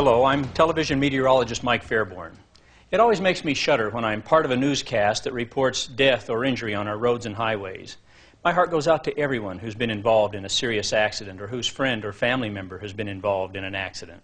Hello, I'm television meteorologist Mike Fairborn. It always makes me shudder when I'm part of a newscast that reports death or injury on our roads and highways. My heart goes out to everyone who's been involved in a serious accident or whose friend or family member has been involved in an accident.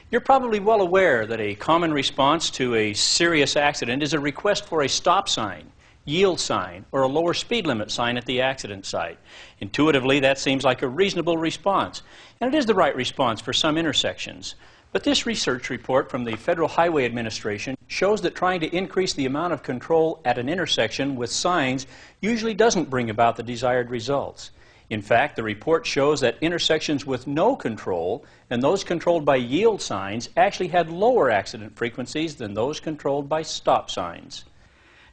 You're probably well aware that a common response to a serious accident is a request for a stop sign, yield sign, or a lower speed limit sign at the accident site. Intuitively, that seems like a reasonable response, and it is the right response for some intersections. But this research report from the Federal Highway Administration shows that trying to increase the amount of control at an intersection with signs usually doesn't bring about the desired results. In fact, the report shows that intersections with no control and those controlled by yield signs actually had lower accident frequencies than those controlled by stop signs.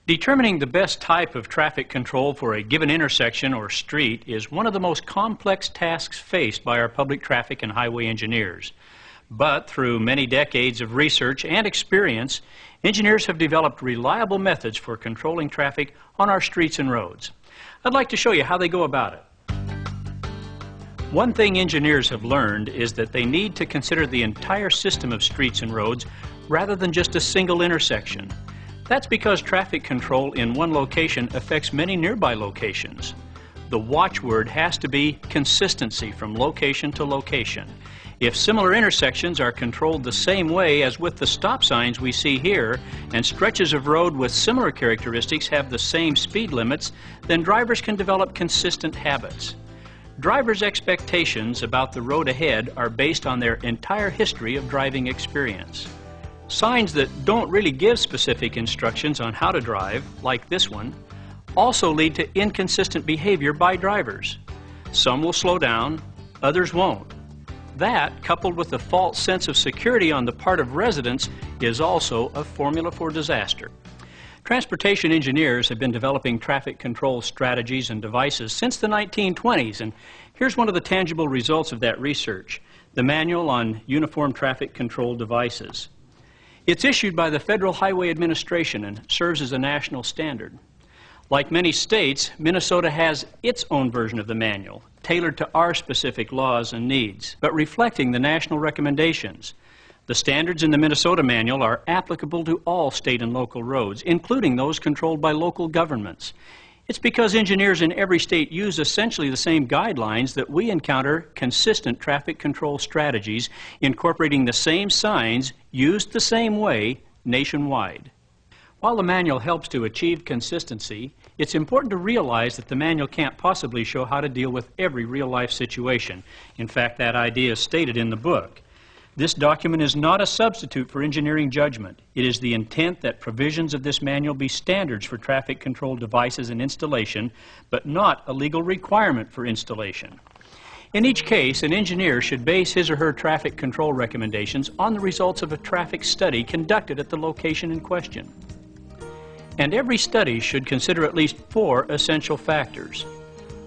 Determining the best type of traffic control for a given intersection or street is one of the most complex tasks faced by our public traffic and highway engineers. But through many decades of research and experience, engineers have developed reliable methods for controlling traffic on our streets and roads. I'd like to show you how they go about it. One thing engineers have learned is that they need to consider the entire system of streets and roads rather than just a single intersection. That's because traffic control in one location affects many nearby locations. The watchword has to be consistency from location to location. If similar intersections are controlled the same way as with the stop signs we see here, and stretches of road with similar characteristics have the same speed limits, then drivers can develop consistent habits. Drivers' expectations about the road ahead are based on their entire history of driving experience. Signs that don't really give specific instructions on how to drive, like this one, also lead to inconsistent behavior by drivers. Some will slow down, others won't. That, coupled with a false sense of security on the part of residents, is also a formula for disaster. Transportation engineers have been developing traffic control strategies and devices since the 1920s, and here's one of the tangible results of that research: the Manual on Uniform Traffic Control Devices. It's issued by the Federal Highway Administration and serves as a national standard. Like many states, Minnesota has its own version of the manual, tailored to our specific laws and needs, but reflecting the national recommendations. The standards in the Minnesota manual are applicable to all state and local roads, including those controlled by local governments. It's because engineers in every state use essentially the same guidelines that we encounter consistent traffic control strategies, incorporating the same signs used the same way nationwide. While the manual helps to achieve consistency, it's important to realize that the manual can't possibly show how to deal with every real-life situation. In fact, that idea is stated in the book. This document is not a substitute for engineering judgment. It is the intent that provisions of this manual be standards for traffic control devices and installation, but not a legal requirement for installation. In each case, an engineer should base his or her traffic control recommendations on the results of a traffic study conducted at the location in question. And every study should consider at least 4 essential factors.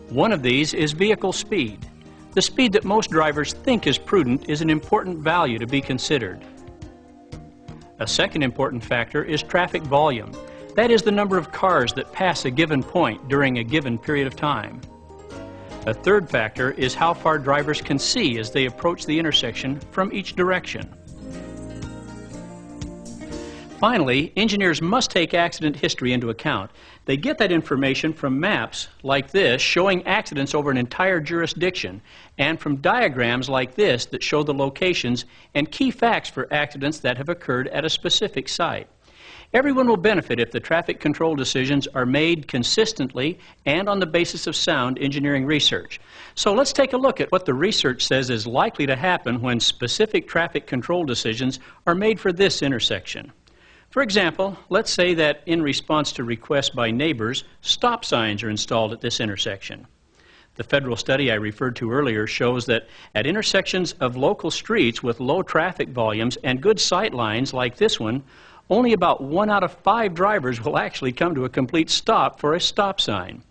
One of these is vehicle speed. The speed that most drivers think is prudent is an important value to be considered. A second important factor is traffic volume. That is the number of cars that pass a given point during a given period of time. A third factor is how far drivers can see as they approach the intersection from each direction. Finally, engineers must take accident history into account. They get that information from maps like this showing accidents over an entire jurisdiction, and from diagrams like this that show the locations and key facts for accidents that have occurred at a specific site. Everyone will benefit if the traffic control decisions are made consistently and on the basis of sound engineering research. So let's take a look at what the research says is likely to happen when specific traffic control decisions are made for this intersection. For example, let's say that in response to requests by neighbors, stop signs are installed at this intersection. The federal study I referred to earlier shows that at intersections of local streets with low traffic volumes and good sight lines like this one, only about 1 out of 5 drivers will actually come to a complete stop for a stop sign.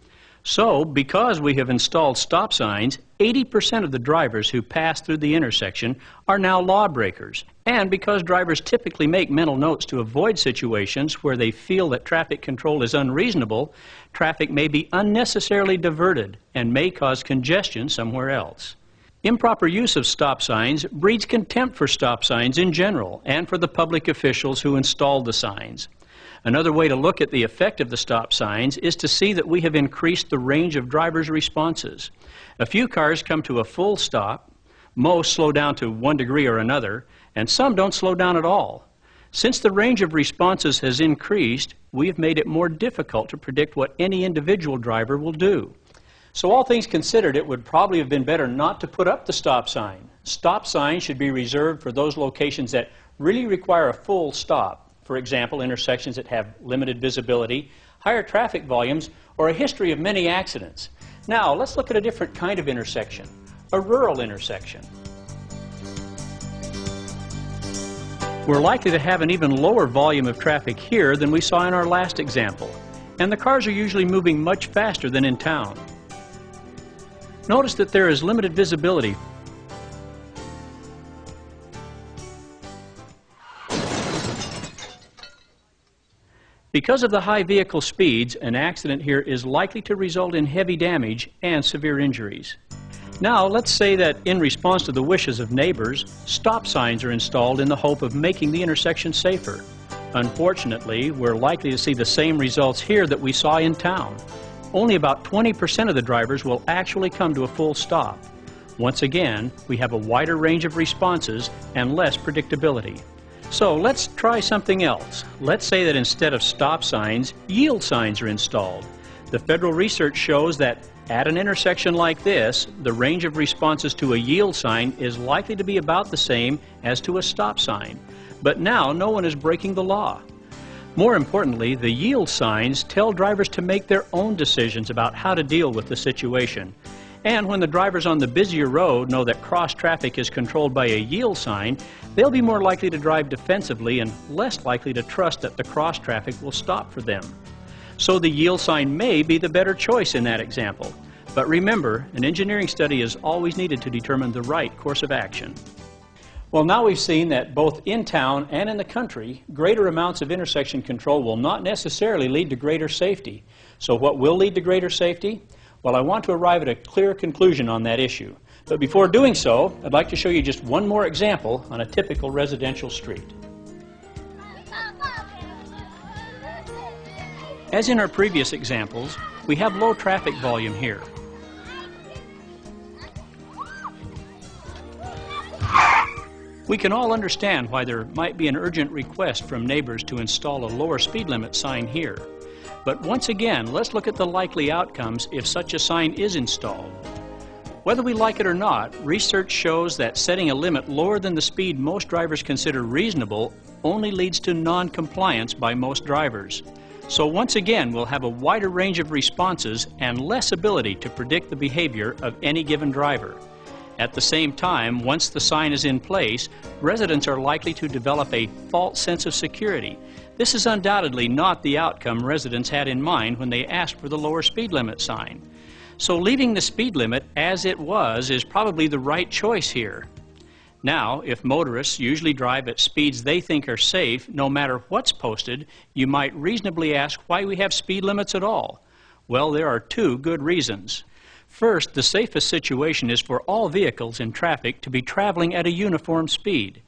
So, because we have installed stop signs, 80% of the drivers who pass through the intersection are now lawbreakers. And because drivers typically make mental notes to avoid situations where they feel that traffic control is unreasonable, traffic may be unnecessarily diverted and may cause congestion somewhere else. Improper use of stop signs breeds contempt for stop signs in general and for the public officials who installed the signs. Another way to look at the effect of the stop signs is to see that we have increased the range of drivers' responses. A few cars come to a full stop, most slow down to 1 degree or another, and some don't slow down at all. Since the range of responses has increased, we have made it more difficult to predict what any individual driver will do. So all things considered, it would probably have been better not to put up the stop sign. Stop signs should be reserved for those locations that really require a full stop. For example, intersections that have limited visibility, higher traffic volumes, or a history of many accidents. Now, let's look at a different kind of intersection, a rural intersection. We're likely to have an even lower volume of traffic here than we saw in our last example, and the cars are usually moving much faster than in town. Notice that there is limited visibility. Because of the high vehicle speeds, an accident here is likely to result in heavy damage and severe injuries. Now, let's say that in response to the wishes of neighbors, stop signs are installed in the hope of making the intersection safer. Unfortunately, we're likely to see the same results here that we saw in town. Only about 20% of the drivers will actually come to a full stop. Once again, we have a wider range of responses and less predictability. So let's try something else. Let's say that instead of stop signs, yield signs are installed. The federal research shows that at an intersection like this, the range of responses to a yield sign is likely to be about the same as to a stop sign. But now no one is breaking the law. More importantly, the yield signs tell drivers to make their own decisions about how to deal with the situation. And when the drivers on the busier road know that cross traffic is controlled by a yield sign, they'll be more likely to drive defensively and less likely to trust that the cross traffic will stop for them. So the yield sign may be the better choice in that example. But remember, an engineering study is always needed to determine the right course of action. Well, now we've seen that both in town and in the country, greater amounts of intersection control will not necessarily lead to greater safety. So what will lead to greater safety? Well, I want to arrive at a clear conclusion on that issue. But before doing so, I'd like to show you just one more example on a typical residential street. As in our previous examples, we have low traffic volume here. We can all understand why there might be an urgent request from neighbors to install a lower speed limit sign here. But once again, let's look at the likely outcomes if such a sign is installed. Whether we like it or not, research shows that setting a limit lower than the speed most drivers consider reasonable only leads to non-compliance by most drivers. So once again, we'll have a wider range of responses and less ability to predict the behavior of any given driver. At the same time, once the sign is in place, residents are likely to develop a false sense of security. This is undoubtedly not the outcome residents had in mind when they asked for the lower speed limit sign. So leaving the speed limit as it was is probably the right choice here. Now, if motorists usually drive at speeds they think are safe, no matter what's posted, you might reasonably ask why we have speed limits at all. Well, there are two good reasons. First, the safest situation is for all vehicles in traffic to be traveling at a uniform speed.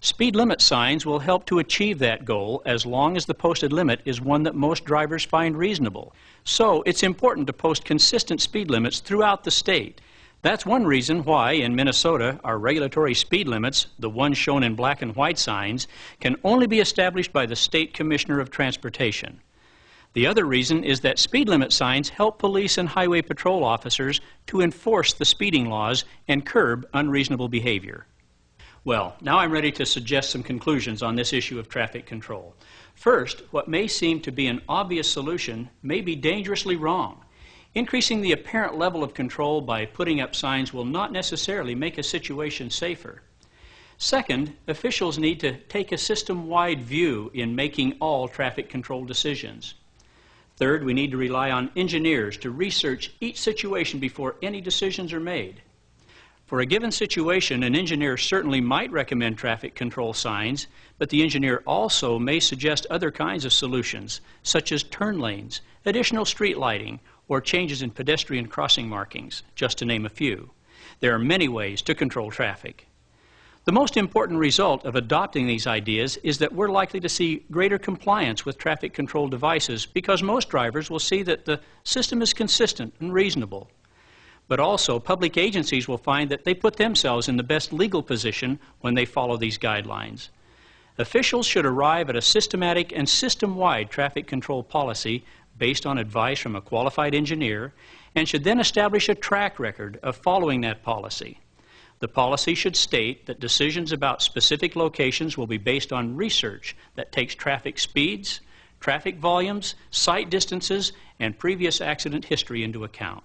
Speed limit signs will help to achieve that goal as long as the posted limit is one that most drivers find reasonable. So it's important to post consistent speed limits throughout the state. That's one reason why in Minnesota our regulatory speed limits, the ones shown in black and white signs, can only be established by the State Commissioner of Transportation. The other reason is that speed limit signs help police and highway patrol officers to enforce the speeding laws and curb unreasonable behavior. Well, now I'm ready to suggest some conclusions on this issue of traffic control. First, what may seem to be an obvious solution may be dangerously wrong. Increasing the apparent level of control by putting up signs will not necessarily make a situation safer. Second, officials need to take a system-wide view in making all traffic control decisions. Third, we need to rely on engineers to research each situation before any decisions are made. For a given situation, an engineer certainly might recommend traffic control signs, but the engineer also may suggest other kinds of solutions, such as turn lanes, additional street lighting, or changes in pedestrian crossing markings, just to name a few. There are many ways to control traffic. The most important result of adopting these ideas is that we're likely to see greater compliance with traffic control devices because most drivers will see that the system is consistent and reasonable. But also, public agencies will find that they put themselves in the best legal position when they follow these guidelines. Officials should arrive at a systematic and system-wide traffic control policy based on advice from a qualified engineer and should then establish a track record of following that policy. The policy should state that decisions about specific locations will be based on research that takes traffic speeds, traffic volumes, sight distances, and previous accident history into account.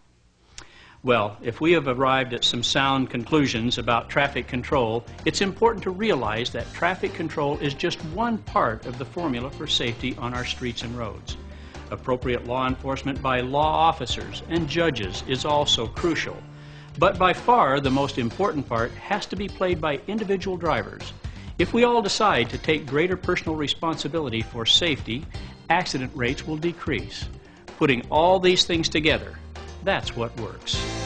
Well, if we have arrived at some sound conclusions about traffic control, it's important to realize that traffic control is just one part of the formula for safety on our streets and roads. Appropriate law enforcement by law officers and judges is also crucial. But by far, the most important part has to be played by individual drivers. If we all decide to take greater personal responsibility for safety, accident rates will decrease. Putting all these things together, that's what works.